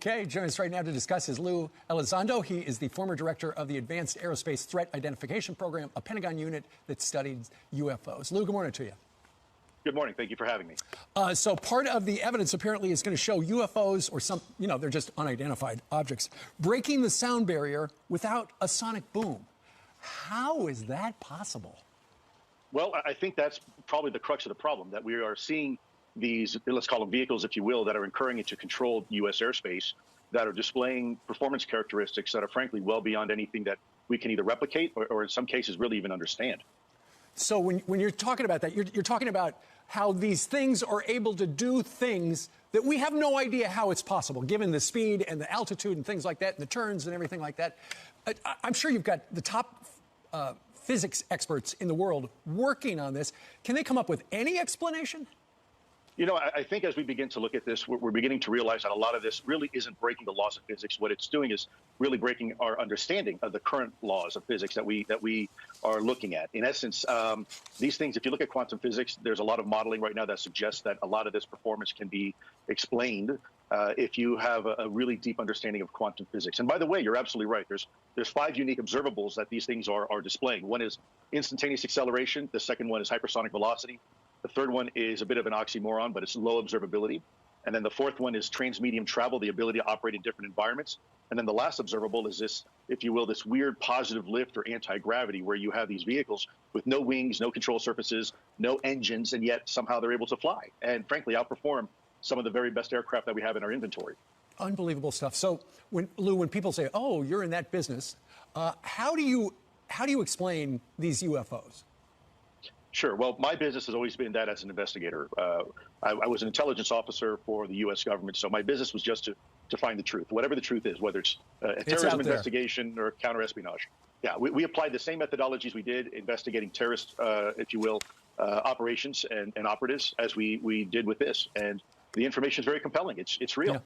Okay, joining us right now to discuss is Lue Elizondo. He is the former director of the Advanced Aerospace Threat Identification Program, a Pentagon unit that studied UFOs. Lue, good morning to you. Good morning. Thank you for having me. So part of the evidence apparently is going to show UFOs, or some, they're just unidentified objects, breaking the sound barrier without a sonic boom. How is that possible? Well, I think that's probably the crux of the problem, that we are seeing these, let's call them vehicles, if you will, that are incurring into controlled U.S. airspace, that are displaying performance characteristics that are frankly well beyond anything that we can either replicate or in some cases really even understand. So when you're talking about that, you're talking about how these things are able to do things that we have no idea how it's possible, given the speed and the altitude and things like that, and the turns and everything like that. I'm sure you've got the top physics experts in the world working on this. Can they come up with any explanation? You know, I think as we begin to look at this, we're beginning to realize that a lot of this really isn't breaking the laws of physics. What it's doing is really breaking our understanding of the current laws of physics that we are looking at. In essence, these things, if you look at quantum physics, there's a lot of modeling right now that suggests that a lot of this performance can be explained if you have a really deep understanding of quantum physics. And by the way, you're absolutely right. There's 5 unique observables that these things are displaying. One is instantaneous acceleration. The second one is hypersonic velocity. The third one is a bit of an oxymoron, but it's low observability. And then the fourth one is transmedium travel, the ability to operate in different environments. And then the last observable is this, if you will, this weird positive lift or anti-gravity, where you have these vehicles with no wings, no control surfaces, no engines, and yet somehow they're able to fly and frankly outperform some of the very best aircraft that we have in our inventory. Unbelievable stuff. So Lou, when people say, "Oh, you're in that business," how do you explain these UFOs? Sure. Well, my business has always been that as an investigator. I was an intelligence officer for the U.S. government, so my business was just to find the truth, whatever the truth is, whether it's a terrorism investigation or counterespionage. Yeah, we applied the same methodologies we did investigating terrorist, if you will, operations and operatives as we did with this. And the information is very compelling. It's real. Yeah.